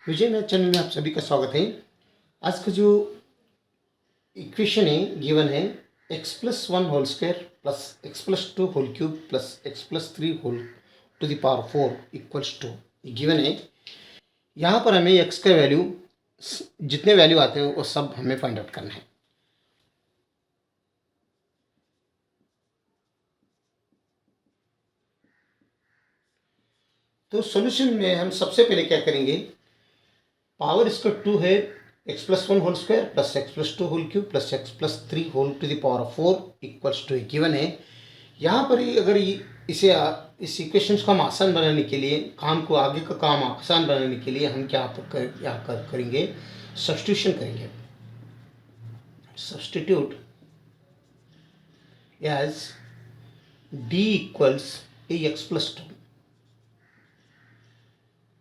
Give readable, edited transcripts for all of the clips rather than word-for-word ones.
विजय math channel में आप सभी का स्वागत है। आज का जो इक्वेशन है गिवन है x plus one whole square plus x plus two whole cube plus x plus three whole to the power four equals to given है। यहाँ पर हमें x का वैल्यू जितने वैल्यू आते हैं वो सब हमें फाइंड आउट करना है। तो सॉल्यूशन में हम सबसे पहले क्या करेंगे, पावर इसका 2 है x plus one whole square plus x plus two whole cube plus x plus three whole to the power 4 equals to given है। यहाँ पर ही अगर इसे इस इक्वेशंस को हम आसान बनाने के लिए, काम को आगे का काम आसान बनाने के लिए हम क्या करेंगे, सब्स्टिट्यूशन करेंगे। Substitute as D equals a x plus to.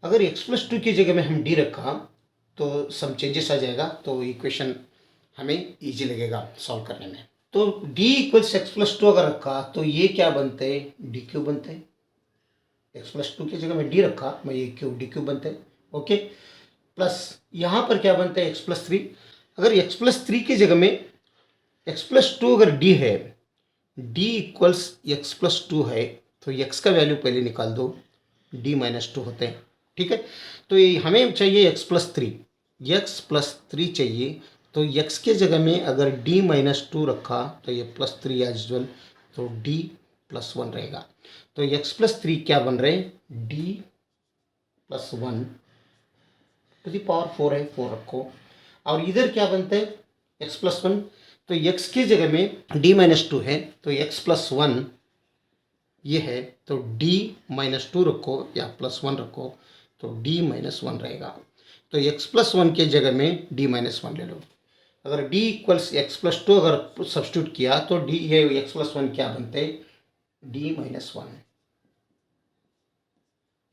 अगर एक्स प्लस टू की जगह में हम डी रखा तो सम चेंजेस आ जाएगा, तो इक्वेशन हमें इजी लगेगा सॉल्व करने में। तो D equals x plus to अगर रखा तो ये क्या बनते हैं, डी क्यूब बनते हैं। एक्स प्लस टू की जगह में डी रखा, मैं ये क्यूब डी क्यूब बनते हैं। ओके, प्लस यहाँ पर क्या बनता है एक्स प्लस थ्री। अगर एक्स प्लस थ्री की जगह में एक्स प्लस टू अगर डी है, D equals x plus to है तो एक्स का वैल्यू पहले निकाल दो, डी माइनस टू होते हैं। ठीक है, तो ये हमें चाहिए एक्स प्लस थ्री चाहिए। तो एक्स के जगह में अगर डी माइनस टू रखा तो ये प्लस थ्री एज यूजुअल, तो डी प्लस वन रहेगा। तो एक्स प्लस थ्री क्या बन रहे हैं, d plus one to the power four है, फोर रखो। और इधर क्या बनते हैं एक्स प्लस वन, तो एक्स की जगह में डी माइनस टू है तो एक्स प्लस वन ये है, तो डी माइनस टू रखो या प्लस वन रखो तो डी माइनस वन रहेगा। तो एक्स प्लस वन के जगह में डी माइनस वन ले लो। अगर d equals x plus to अगर सब्स्टिट्यूट किया तो डी है एक्स प्लस वन क्या बनते हैं, डी माइनस वन,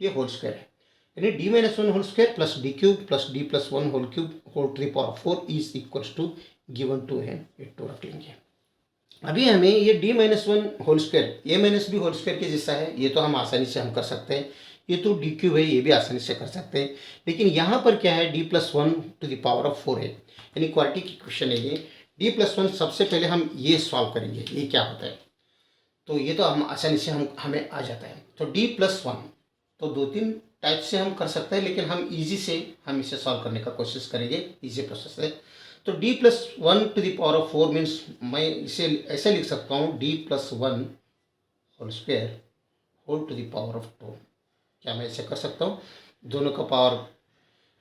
ये होल स्क्वायर है। यानी D minus one whole square plus D cube plus D plus one whole cube whole to the power four is equals to given to है, ये two रख लेंगे। अभी हमें ये D minus one whole square A minus B whole square के जैसा है, ये तो हम आसानी से हम कर सकते हैं। ये तो डी क्यूब है, ये भी आसानी से कर सकते हैं। लेकिन यहाँ पर क्या है, D plus one to the power of four है, यानी क्वाड्रेटिक की क्वेश्चन है ये। डी प्लस वन सबसे पहले हम ये सॉल्व करेंगे, ये क्या होता है। तो ये तो हम आसानी से हमें आ जाता है। तो डी प्लस वन तो दो तीन टाइप से हम कर सकते हैं, लेकिन हम इजी से हम इसे सॉल्व करने का कोशिश करेंगे, इजी प्रोसेस है। तो d plus one to the power of four means मैं इसे ऐसे लिख सकता हूँ, d plus one whole square whole to the power of two. क्या मैं ऐसे कर सकता हूँ, दोनों का पावर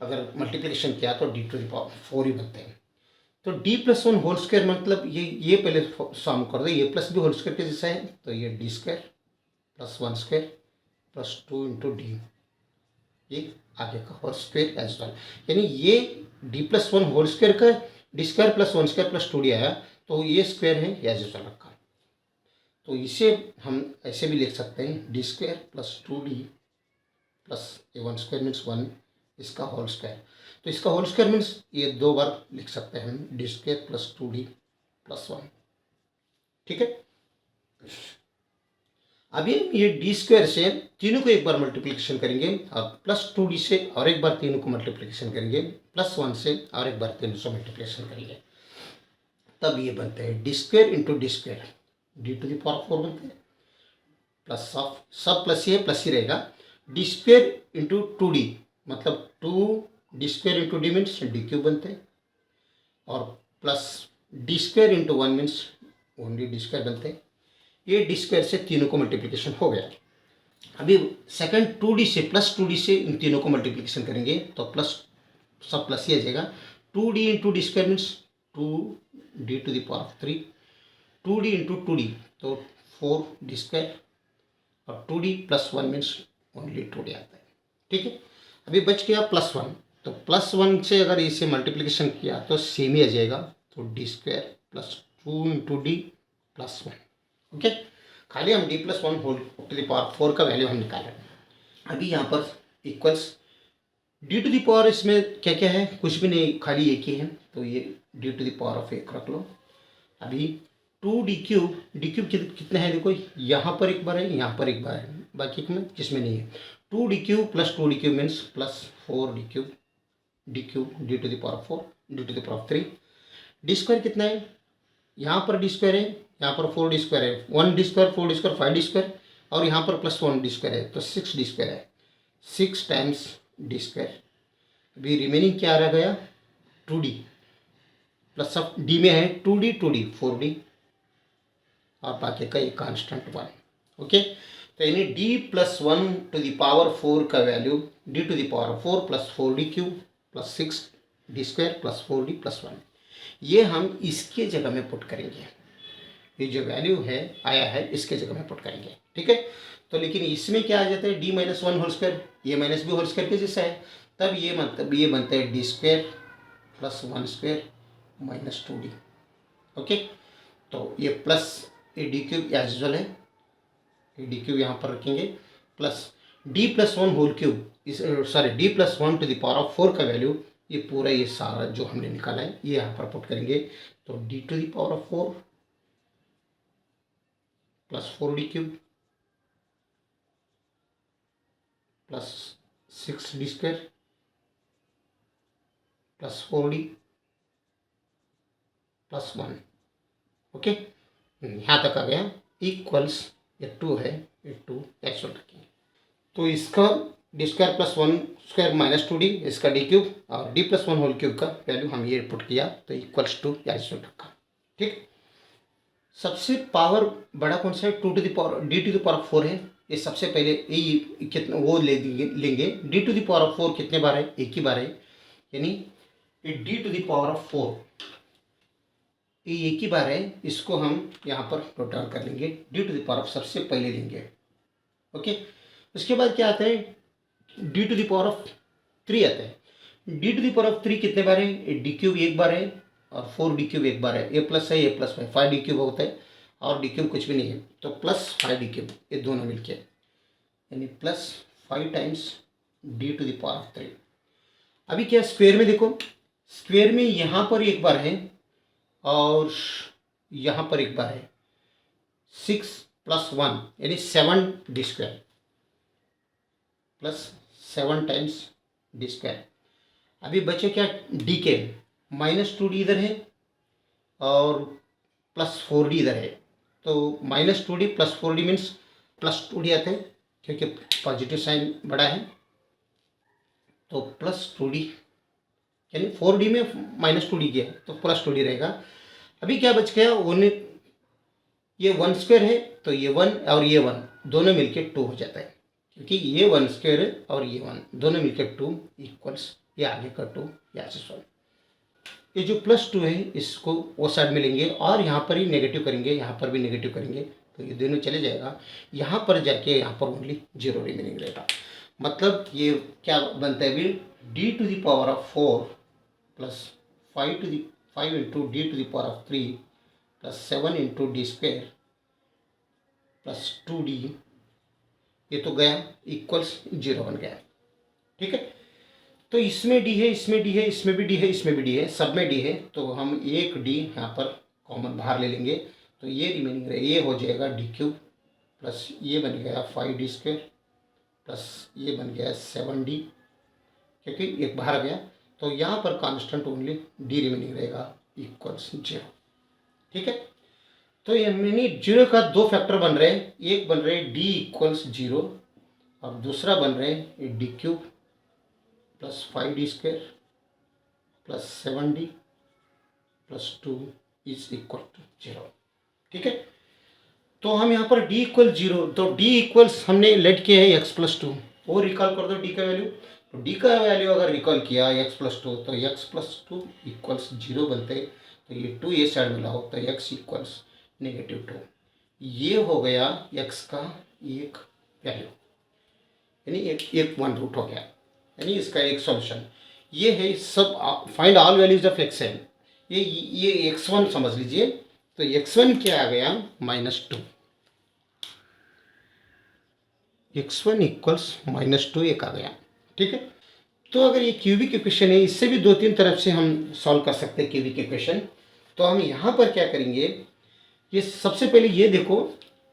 अगर मल्टीप्लिकेशन किया तो d to the power four ही बनते हैं। तो d plus one whole square मतलब ये पहले सॉल्व कर दो, ये प्लस बी होल स्क्वायर के जैसा है, तो ये d square plus one square plus two into d, ये आगे का होल स्क्वायर एज वेल। यानी ये d plus one whole square का d square plus one square plus two d आया, तो ये स्क्वायर है एज यूजुअल रखा। तो इसे हम ऐसे भी लिख सकते हैं, d square plus two d plus ये वन स्क्वायर मीन्स वन, इसका होल स्क्वायर। तो इसका होल स्क्वायर मीन्स ये दो बार लिख सकते हैं हम, D square plus two d plus one. ठीक है, अभी ये डी स्क्वायर से तीनों को एक बार मल्टीप्लिकेशन करेंगे और प्लस टू डी से और एक बार तीनों को मल्टीप्लिकेशन करेंगे, प्लस वन से और एक बार तीनों से मल्टीप्लिकेशन करेंगे, तब ये बनते हैं d square into d square, d to the power four बनते हैं, प्लस ऑफ सब प्लस ही है, प्लस ही रहेगा, d square into two d मतलब two d square into d means d cube बनते हैं, और plus d square into one means only d square बनते हैं। ये डी स्क्वायर से तीनों को मल्टीप्लिकेशन हो गया। अभी सेकंड टू डी से प्लस टू डी से इन तीनों को मल्टीप्लिकेशन करेंगे तो प्लस सब प्लस ही आ जाएगा, two d into d square means two d to the power three, two d into two d तो फोर डी स्क्वायर, और two d plus one means only two d आता है। ठीक है, अभी बच गया प्लस वन, तो प्लस वन से अगर इसे मल्टीप्लिकेशन किया तो सेम ही आ जाएगा, तो d square plus two into d plus one. Okay, खाली हम d plus one whole to the power four का वैल्यू हम निकाल रहे हैं। अभी यहाँ पर equals d to the power, इसमें क्या क्या है, कुछ भी नहीं, खाली एक ही है, तो ये d to the power of एक रख लो। अभी टू डी क्यूब कितने हैं देखो, यहाँ पर एक बार है, यहाँ पर एक बार है, बाकी में किसमें नहीं है। Two d cube plus two d cube means plus four d cube d cube d to the power 4 d to the power 3। D square कितना है, यहाँ पर डी स्क्वायर है, यहाँ पर 4 डी स्क्वायर है, 1 D square 4 D square 5 D square, और यहाँ पर प्लस 1 डी स्क्वायर है, तो 6 डी स्क्वायर है, 6 टाइम्स डी स्क्वायर। अभी रिमेनिंग क्या रह गया, 2d प्लस सब डी में है 2d 4d, और बाकी का एक कांस्टेंट 1। ओके, तो यानी d plus 1 to the power 4 का value d to the power 4 plus 4d cube plus 6 d square plus 4d plus 1, ये हम इसके जगह में पुट करेंगे। ये जो वैल्यू है आया है इसके जगह में पुट करेंगे, ठीक है। तो लेकिन इसमें क्या आ जाता है, d माइनस 1 होल स्क्वायर, ये माइनस बी होल स्क्वायर के जैसा है, तब ये मतलब ये बनता है D square plus 1 square minus 2d। Okay, तो ये प्लस ये डी क्यूब एज यूजुअल है, ये डी क्यूब यहाँ पर रखेंगे, plus D plus 1 whole cube, इस sorry d plus 1 to the power of 4 का वैल्यू, ये पूरा ये सारा जो हमने निकाला है ये यहाँ पर पुट करेंगे। तो d to the power of 4 plus 4d cube plus 6d square plus 4d plus 1। Okay, यहाँ तक आ गया, इक्वल्स ये 2 है, ये 2 एक्चुअल रखेंगे। तो इसका D square plus 1 square minus 2d, इसका डी क्यूब और डी प्लस 1 होल क्यूब का वैल्यू हम ये पुट किया, तो इक्वल्स 2 एक्चुअल रखा। ठीक, सबसे पावर बड़ा कौन सा है, 2 to the power d to the power 4 है, ये सबसे पहले ये कितना वो लेंगे d to the power of 4 कितने बार है, एक ही बार है, यानी ये d to the power of 4 ये एक ही बार है, इसको हम यहाँ पर नोट डाउन कर लेंगे, d to the power of सबसे पहले लेंगे। ओके, उसके बाद क्या आता है, d to the power of 3 आता है, d to the power of 3 कितने बार है, डी क्यूब एक बार है और 4d क्यूब एक बार है, ये प्लस है ये प्लस है, 5d क्यूब होता है और डी क्यूब कुछ भी नहीं है, तो प्लस 5d क्यूब, ये दोनों मिलके यानी plus 5 times d to the power of 3। अभी क्या स्क्वायर में देखो, स्क्वायर में यहाँ पर एक बार है और यहाँ पर एक बार है, 6 प्लस 1 यानी 7d square plus 7 times D square. अभी बचे क्या, डी के माइनस 2d इधर है और प्लस 4d इधर है, तो minus 2d plus 4d means plus 2d आते हैं क्योंकि पॉजिटिव साइन बड़ा है, तो प्लस 2d यानी 4d में माइनस 2d गया तो प्लस 2d रहेगा। अभी क्या बच गया, ये 1 स्क्वायर है तो ये 1 और ये 1 दोनों मिलके 2 हो जाता है, क्योंकि ये 1 स्क्वायर है और ये 1 दोनों मिलके 2 इक्वल्स ये आगे का 2 या से 1। ये जो प्लस 2 है इसको वो साइड में लेंगे और यहाँ पर ही नेगेटिव करेंगे, यहाँ पर भी नेगेटिव करेंगे, तो ये दोनों चले जाएगा, यहाँ पर जाके यहाँ पर ओनली 0 रिमेनिंग रहेगा। मतलब ये क्या बनता है, अभी d to the power of 4 plus 5 into d to the power of 3 plus 7 into d square plus 2d, ये तो गया इक्वल्स 0 बन गया। ठीक है, तो इसमें d है, इसमें d है, इसमें भी d है, इसमें भी d है, सब में d है, तो हम एक d यहाँ पर कॉमन बाहर ले लेंगे, तो ये रिमेनिंग रहे, ये हो जाएगा डी क्यूब प्लस ये बन गया 5d स्क्वायर प्लस ये बन गया 7d, क्योंकि एक बाहर आ गया, तो यहाँ पर कांस्टेंट ओनली d रिमेनिंग रहेगा इक्वल्स 0। ठीक है, तो ये यानी 0 का 2 फैक्टर बन रहे हैं, एक बन रहे d इक्वल्स 0 और दूसरा बन रहे हैं d cube plus 5d square plus 7d plus 2 is equal to 0। ठीक है, तो हम यहाँ पर d इक्वल 0, तो d इक्वल्स हमने लेट किया है x प्लस 2, वो रिकॉल कर दो d का वैल्यू, तो d का वैल्यू अगर रिकॉल किया x प्लस 2 तो x प्लस 2 इक्वल्स 0 बनते हैं, तो ये 2 ये साइड में लाओ तो x इक्वल्स -2, ये हो गया x का एक वैल्यू, यानी एक 1 रूट हो गया, यानी इसका एक सॉल्यूशन ये है। सब find all values of x है, ये x1 समझ लीजिए, तो x1 क्या आ गया -2, x1 इक्वल्स -2 एक आ गया। ठीक है, तो अगर ये क्यूबिक इक्वेशन है, इससे भी 2-3 तरफ से हम सॉल्व कर सकते हैं क्यूबिक इक्वेशन। तो हम यहाँ पर क्या करेंगे, ये सबसे पहले ये देखो,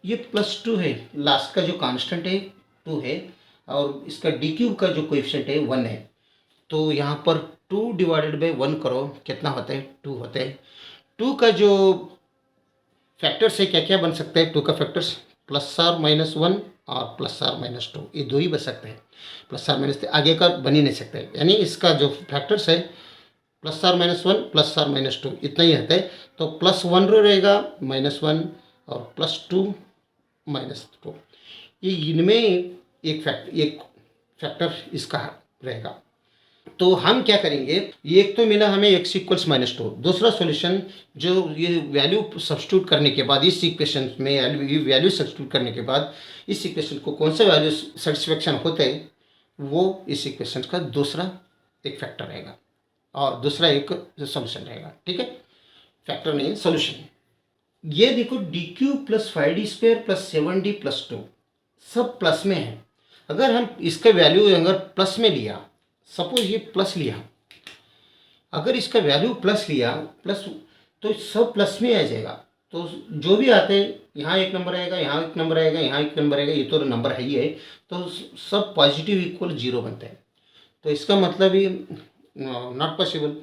ये +2 है, लास्ट का जो कांस्टेंट है 2 है और इसका डी क्यूब का जो कोएफिशिएंट है 1 है, तो यहाँ पर 2 डिवाइडेड बाई 1 करो, कितना होता है? 2 होता है। 2 का जो फैक्टर्स है क्या क्या बन सकते हैं? 2 का फैक्टर्स +r-1 और +r-2, ये दो ही बन सकते हैं। +r-, आगे का बन ही नहीं सकता है, यानी इसका जो फैक्टर्स है +r-1 +r-2 इतना ही आता है। तो +1 रहेगा, -1 और +2 -2, ये इनमें एक फैक्टर इसका रहेगा। तो हम क्या करेंगे, एक तो मिला हमें x इक्वल्स -2, दूसरा सॉल्यूशन जो ये वैल्यू सब्स्टिट्यूट करने के बाद इस इक्वेशन में वैल्यू सब्स्टिट्यूट करने के बाद इस इक्वेशन को कौन सा वैल्यू सेटिस्फेक्शन होता है, वो इस इक्वेशन का दूसरा एक फैक्टर रहेगा और दूसरा एक सॉल्यूशन रहेगा। ठीक है, फैक्टर नहीं, सॉल्यूशन। ये देखो D cube plus 5d² plus 7d plus 2 सब प्लस में है। अगर हम इसका वैल्यू अगर प्लस में लिया, सपोज ये प्लस लिया, अगर इसका वैल्यू प्लस लिया, प्लस, तो सब प्लस में आ जाएगा। तो जो भी आते हैं, यहाँ एक नंबर आएगा, यहाँ एक नंबर आएगा, यहाँ एक नंबर आएगा, ये तो नंबर है ही है, तो सब पॉजिटिव इक्वल 0 बनता है। तो इसका मतलब ये नॉट पॉसिबल।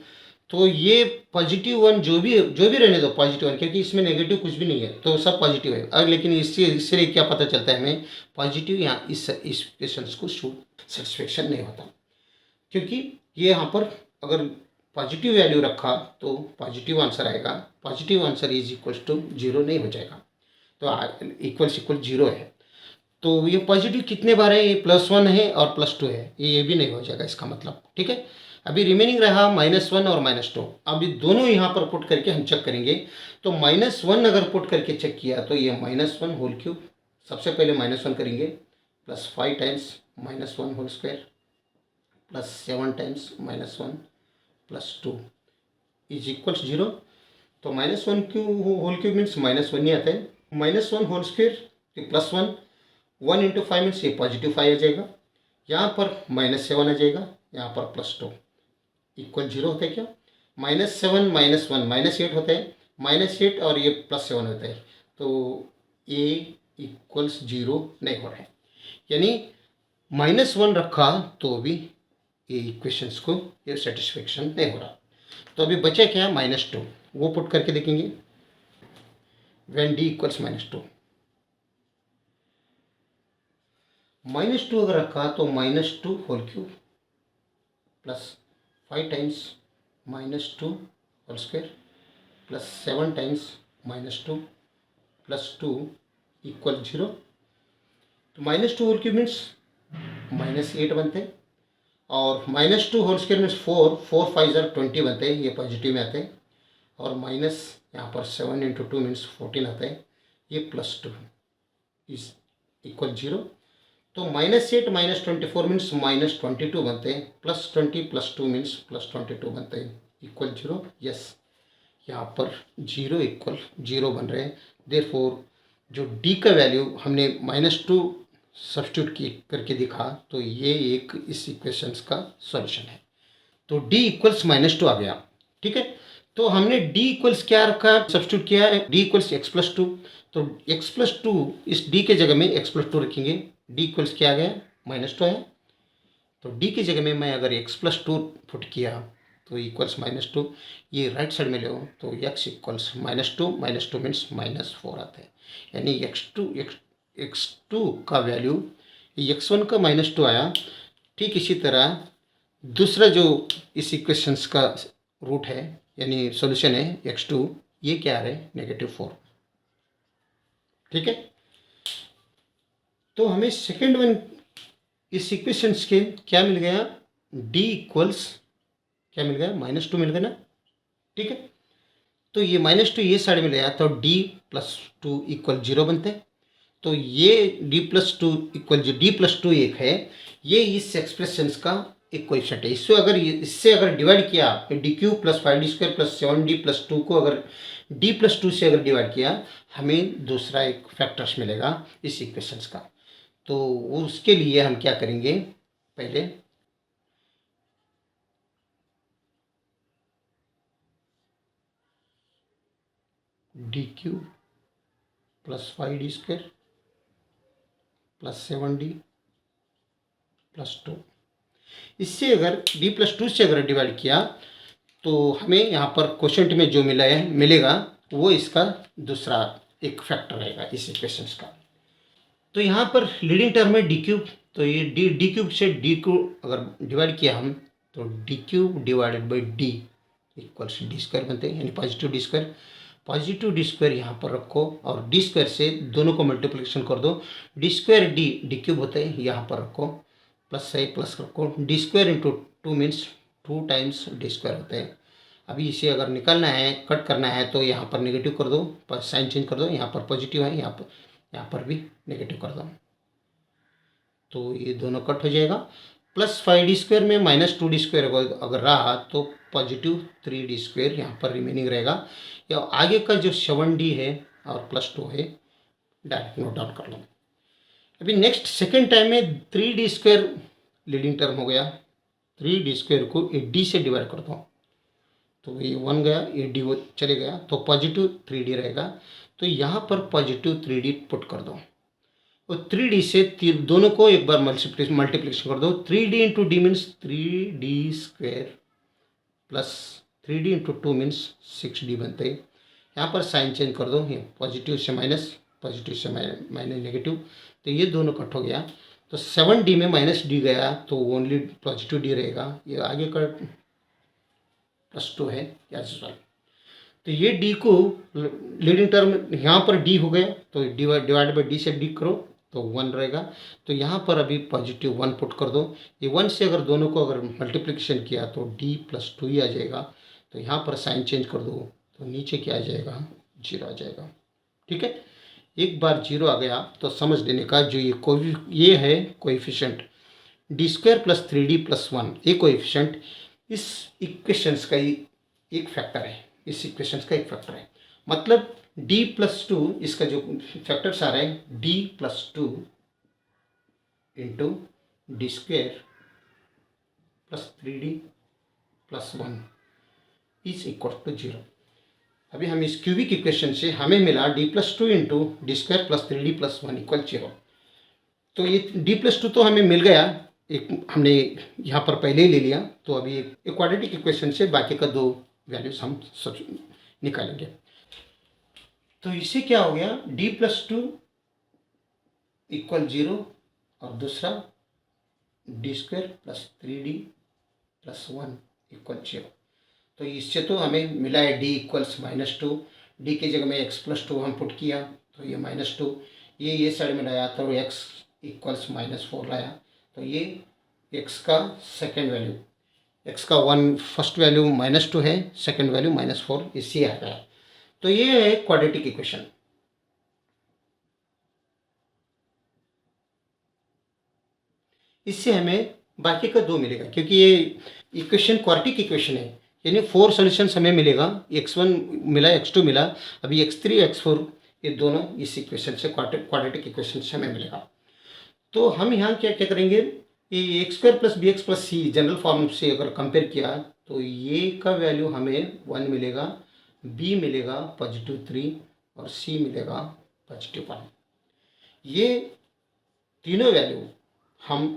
तो ये पॉजिटिव वन जो भी रहने दो पॉजिटिव वन, क्योंकि इसमें नेगेटिव कुछ भी नहीं है, तो सब पॉजिटिव है। अब लेकिन इससे क्या पता चलता है हमें, पॉजिटिव यहाँ इस इक्वेशन को सेटिस्फेक्शन नहीं होता, क्योंकि ये यहाँ पर अगर पॉजिटिव वैल्यू रखा तो पॉजिटिव आंसर आएगा। Positive answer is equal to 0 नहीं हो जाएगा, तो इक्वल्स इक्वल 0 है। तो ये पॉजिटिव कितने बार है, ये +1 है और +2 है, ये भी नहीं हो जाएगा इसका मतलब। ठीक है, अभी रिमेनिंग रहा -1 और -2। अब ये दोनों यहाँ पर पुट करके हम चेक करेंगे। तो -1 अगर पुट करके चेक किया तो ये -1 होल क्यूब, सबसे पहले -1 करेंगे, +5 times -1 whole square +7 times -1 +2 is equals 0। तो -1 क्यूब होल क्यूब मीन्स -1 ही आता है, -1 होल स्क्वायर +1, 1 इंटू 5 मीन्स ये पॉजिटिव 5 आ जाएगा, यहाँ पर -7 आ जाएगा, यहाँ पर +2 इक्वल 0 होता है क्या? -7 -1 -8 होता है, -8 और ये +7 होता है, तो a इक्वल्स 0 नहीं हो रहा है, यानी -1 रखा तो भी ये इक्वेशंस को ये सेटिस्फेक्शन नहीं हो रहा। तो अभी बचे क्या? -2, वो पुट करके देखेंगे। व्हेन d इक्वल्स -2, -2 अगर रखा तो -2 whole cube +5 times -2 whole square +7 times -2 +2 equal 0। तो -2 होल क्यूब मीन्स -8 बनते हैं, और -2 होल स्क्वायर मीन्स 4 5 ज़र 20 बनते हैं, ये पॉजिटिव में आते हैं, और माइनस यहाँ पर 7 इंटू 2 मीन्स 14 आता है, ये +2 इज इक्वल 0। तो -8 -24 मीन्स -22 बनते हैं, +20 +2 मीन्स +22 बनते हैं, इक्वल 0। यस, यहाँ पर 0 इक्वल 0 बन रहे हैं। देयरफॉर जो d का वैल्यू हमने -2 सब्स्टिट्यूट की करके दिखा, तो ये एक इस इक्वेशंस का सॉल्यूशन है। तो d इक्वल्स -2 आ गया। ठीक है, तो हमने d इक्वल्स क्या रखा, सब्स्टिट्यूट किया है, d इक्वल्स x+2। तो x+2 इस d के जगह में x+2 रखेंगे, d इक्वल्स क्या आ गया, -2 आया। तो d की जगह में मैं अगर x+2 पुट किया तो इक्वल्स -2, ये राइट साइड में ले तो x इक्वल्स -2 -2 मीन्स -4 आता है, यानी x2 का वैल्यू, x1 का -2 आया। ठीक इसी तरह दूसरा जो इस इक्वेशंस का रूट है यानी सॉल्यूशन है x2, ये क्या आ रहा है, -4। ठीक है, तो हमें सेकेंड वन इस इक्वेशंस के क्या मिल गया, d इक्वल्स क्या मिल गया, -2 मिल गया ना। ठीक है, तो ये -2 ये साइड में ले आया तो d+2 इक्वल 0 बनते हैं। तो ये d+2 इक्वल जो d+2 एक है, ये इस एक्सप्रेशंस का एक कोएफिशिएंट है। इससे अगर डिवाइड किया d³ + 5d² + 7d + 2 को अगर d+2 से अगर डिवाइड किया, हमें दूसरा एक फैक्टर्स मिलेगा इस इक्वेशंस का। तो उसके लिए हम क्या करेंगे, पहले d³ + 5d² + 7d + 2, इससे अगर d+2 से अगर डिवाइड किया तो हमें यहाँ पर क्वोशंट में जो मिलेगा वो इसका दूसरा एक फैक्टर रहेगा इस इक्वेशंस का। तो यहाँ पर लीडिंग टर्म है डी क्यूब, तो ये डी क्यूब से डी को अगर डिवाइड किया हम तो D cube divided by D equals D square बनते हैं, यानी positive D square. Positive D square यहाँ पर रखो और डी स्क्वायर से दोनों को मल्टीप्लिकेशन कर दो, डी स्क्वायर डी क्यूब होता है, यहाँ पर रखो प्लस है प्लस रखो, D square into 2 means 2 times D square होता है। अभी इसे अगर निकालना है कट करना है तो यहाँ पर नेगेटिव कर दो, साइन चेंज कर दो, यहाँ पर पॉजिटिव है, यहाँ पर भी नेगेटिव कर दो, तो ये दोनों कट हो जाएगा। प्लस 5d स्क्वायर में माइनस 2d स्क्वायर अगर रहा तो पॉजिटिव 3d स्क्वायर यहाँ पर रिमेनिंग रहेगा। या आगे का जो 7d है और प्लस 2 है डायरेक्ट नोट डाउन कर लो। अभी नेक्स्ट सेकेंड टाइम में 3d स्क्वायर लीडिंग टर्म हो गया, 3d स्क्वायर को 8d से डिवाइड कर दो तो ये 1 गया, 8d वो चले गया तो पॉजिटिव 3d रहेगा। तो यहाँ पर पॉजिटिव 3d पुट कर दो और 3d से दोनों को एक बार मल्टीप्लिकेशन कर दो। 3d into d means 3d square plus 3d into 2 means 6d बनते हैं। यहाँ पर साइन चेंज कर दो, ये पॉजिटिव से माइनस, पॉजिटिव से माइनस नेगेटिव, तो ये दोनों कट हो गया। तो 7d में माइनस डी गया तो ओनली पॉजिटिव डी रहेगा। ये आगे का प्लस 2 है एज वेल। तो ये डी को लीडिंग टर्म यहाँ पर डी हो गया तो डिवाइड बाई डी से डी करो तो 1 रहेगा। तो यहाँ पर अभी पॉजिटिव 1 पुट कर दो, ये 1 से अगर दोनों को अगर मल्टीप्लिकेशन किया तो d+2 ही आ जाएगा। तो यहाँ पर साइन चेंज कर दो तो नीचे क्या आ जाएगा, 0 आ जाएगा। ठीक है, एक बार 0 आ गया तो समझ लेने का जो ये है coefficient D square plus 3d+1, ये कोएफिशिएंट इस इक्वेशंस का एक फैक्टर है, इस इक्वेशंस का एक फैक्टर है। मतलब d+2 इसका जो फैक्टर्स आ रहे हैं d+2 into d square plus 3d+1 is equal to 0। अभी हम इस क्यूबिक इक्वेशन से हमें मिला d+2 into d square plus 3d+1 equal 0। तो ये d+2 तो हमें मिल गया, एक हमने यहाँ पर पहले ही ले लिया। तो अभी एक क्वाड्रेटिक इक्वेशन से बाकी का 2 वैल्यूज हम सब निकालेंगे। तो इससे क्या हो गया, d+2 इक्वल 0 और दूसरा D square plus 3d+1 equal 0। तो इससे तो हमें मिला है d इक्वल्स -2, d की जगह में x+2 हम पुट किया तो ये -2, ये साइड में लाया तो x इक्वल्स -4 लाया। तो ये x का सेकेंड वैल्यू, x का फर्स्ट वैल्यू -2 है, सेकेंड वैल्यू -4, इससे आ गया। तो ये है क्वाड्रेटिक इक्वेशन। इससे हमें बाकी का 2 मिलेगा क्योंकि ये इक्वेशन क्वाड्रेटिक इक्वेशन है, यानी 4 सॉल्यूशंस हमें मिलेगा। x1 मिला, x2 मिला, अभी x3 x4 ये दोनों इस इक्वेशन से क्वाड्रेटिक इक्वेशन से हमें मिलेगा। तो हम यहाँ क्या क्या करेंगे, ये x² प्लस bx प्लस सी जनरल फॉर्म से अगर कंपेयर किया तो ये का वैल्यू हमें 1 मिलेगा, b मिलेगा +3 और c मिलेगा +1। ये तीनों वैल्यू हम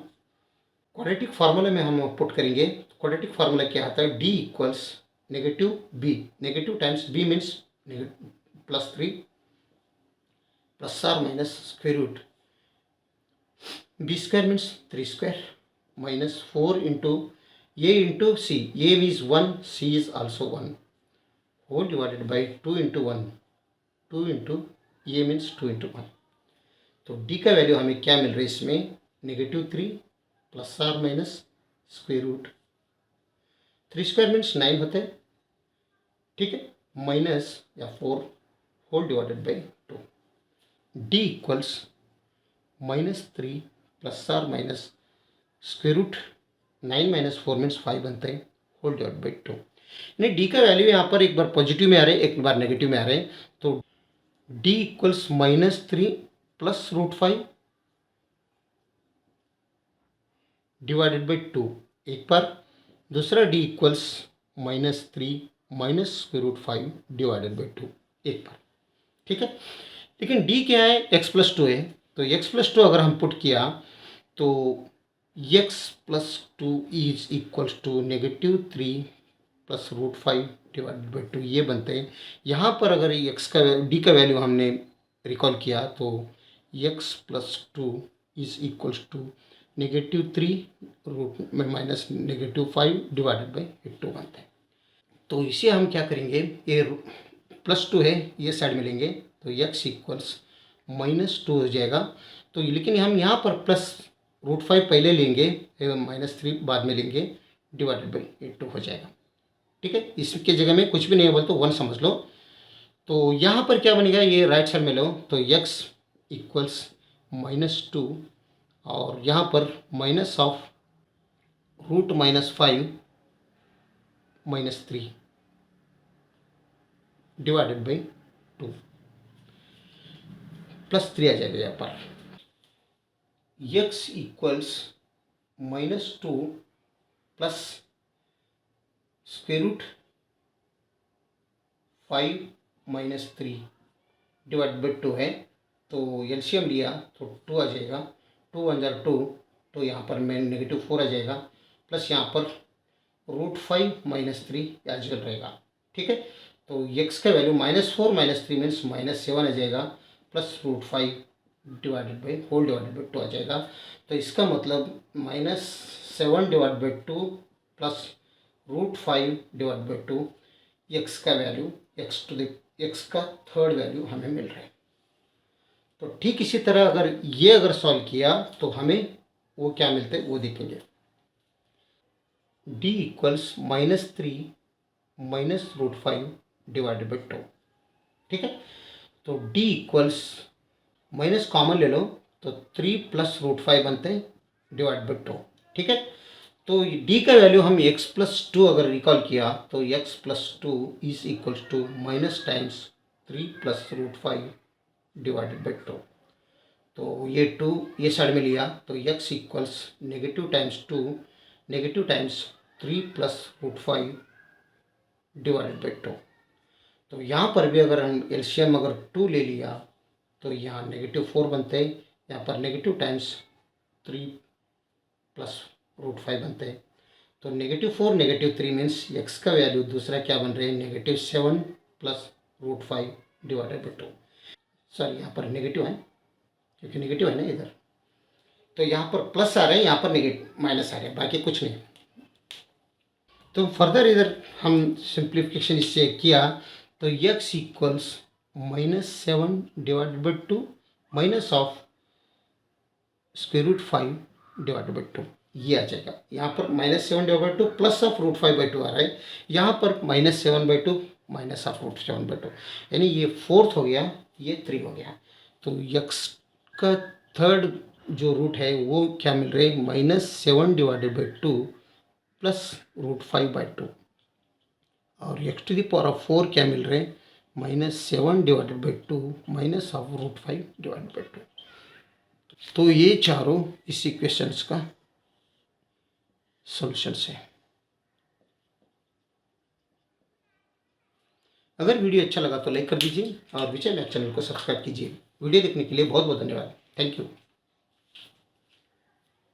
क्वाड्रेटिक फार्मूला में हम पुट करेंगे। क्वाड्रेटिक फार्मूला क्या आता है, d equals -b, negative times b means +3 plus or minus square root b square means 3 square minus 4 into a into c, a is 1, c is also 1 whole divided by 2 into 1, 2 into a means 2 into 1। तो d का value हमें क्या मिल रहा है इसमें, -3 plus or minus square root 3 square means 9 होते हैं, ठीक है, माइनस या 4 whole divided by 2। d equals -3 plus or minus square root 9 minus 4 means 5 बनते हैं होल डिवाइड बाई 2। यानी डी का वैल्यू यहाँ पर एक बार पॉजिटिव में आ रहे हैं, एक बार नेगेटिव में आ रहे हैं। तो d equals -3 plus √5 divided by 2 एक बार, दूसरा d equals -3 minus square root 5 divided by 2 एक बार, ठीक है। लेकिन d क्या है, x+2 है, तो x+2 अगर हम पुट किया तो x plus two is equals to -3 plus √5 divided by 2 ये बनते हैं। यहाँ पर अगर एक्स का डी का वैल्यू हमने रिकॉल किया तो x plus two is equals to -3 root में माइनस -5 डिवाइडेड बाई 2 बनते हैं। तो इसे हम क्या करेंगे, ये +2 है ये साइड में लेंगे तो x इक्वल्स -2 हो जाएगा। तो लेकिन हम यहाँ पर +√5 पहले लेंगे, -3 बाद में लेंगे, डिवाइडेड बाई 2 हो जाएगा। ठीक है, इसके जगह में कुछ भी नहीं है बोल तो 1 समझ लो। तो यहाँ पर क्या बनेगा, ये राइट साइड में लो तो x इक्वल्स -2 और यहाँ पर माइनस ऑफ √-5 -3 डिवाइडेड बाई 2 +3 आ जाएगा यहाँ पर। x equals -2 plus √5 -3 divide by 2 है। तो एलसीएम लिया तो 2 आ जाएगा, 2 1 जार 2, तो यहाँ पर में -4 आ जाएगा, प्लस यहाँ पर √5 -3 एज वेल रहेगा। ठीक है, तो x का वैल्यू -4 -3 मीन्स -7 आ जाएगा, प्लस √5 डिवाइडेड बाई 2 आ जाएगा। तो इसका मतलब -7 divide by 2 plus √5 divide by 2 x का वैल्यू x का थर्ड वैल्यू हमें मिल रहा है। तो ठीक इसी तरह अगर सॉल्व किया तो हमें वो क्या मिलते हैं वो देखेंगे। d equals -3 -√5 divided by 2। ठीक है, तो d इक्वल्स माइनस कॉमन ले लो तो 3 प्लस √5 बनते हैं डिवाइड बाई 2। ठीक है, तो d का वैल्यू हम x प्लस 2 अगर रिकॉल किया तो x plus 2 is equals to minus times 3 plus √5 divided by 2। तो ये 2 ये साइड में लिया तो x equals negative times 2 negative times 3 plus √5 divided by 2। तो यहाँ पर भी अगर हम एलसीएम अगर 2 ले लिया तो यहाँ -4 बनते हैं, यहाँ पर नेगेटिव टाइम्स 3 प्लस √5 बनते हैं। तो -4 -3 मीन्स x का वैल्यू दूसरा क्या बन रहे हैं, -7 प्लस √5 डिवाइडेड बाई 2। सॉरी यहाँ पर नेगेटिव है क्योंकि नेगेटिव है ना इधर, तो यहाँ पर प्लस आ रहे हैं, यहाँ पर माइनस आ रहे हैं, बाकी कुछ नहीं। तो फर्दर इधर हम सिंप्लीफिकेशन इससे किया तो x equals -7 divided by 2 minus of √5 divided by 2 ये आ जाएगा। यहाँ पर -7 डिवाइड बाई 2 प्लस ऑफ √5/2 आ रहा है, यहाँ पर -7/2 माइनस ऑफ √7/2, यानी ये 4th हो गया, ये 3 हो गया। तो x का थर्ड जो रूट है वो क्या मिल रहे हैं, -7 डिवाइडेड बाई 2 प्लस √5/2 और x⁴ क्या मिल रहे हैं, -7 divided by 2 minus of √5 divided by 2। तो ये चारों इस इक्वेशंस का सॉल्यूशंस है। अगर वीडियो अच्छा लगा तो लाइक कर दीजिए और विजय मैथ चैनल को सब्सक्राइब कीजिए। वीडियो देखने के लिए बहुत बहुत धन्यवाद। Thank you.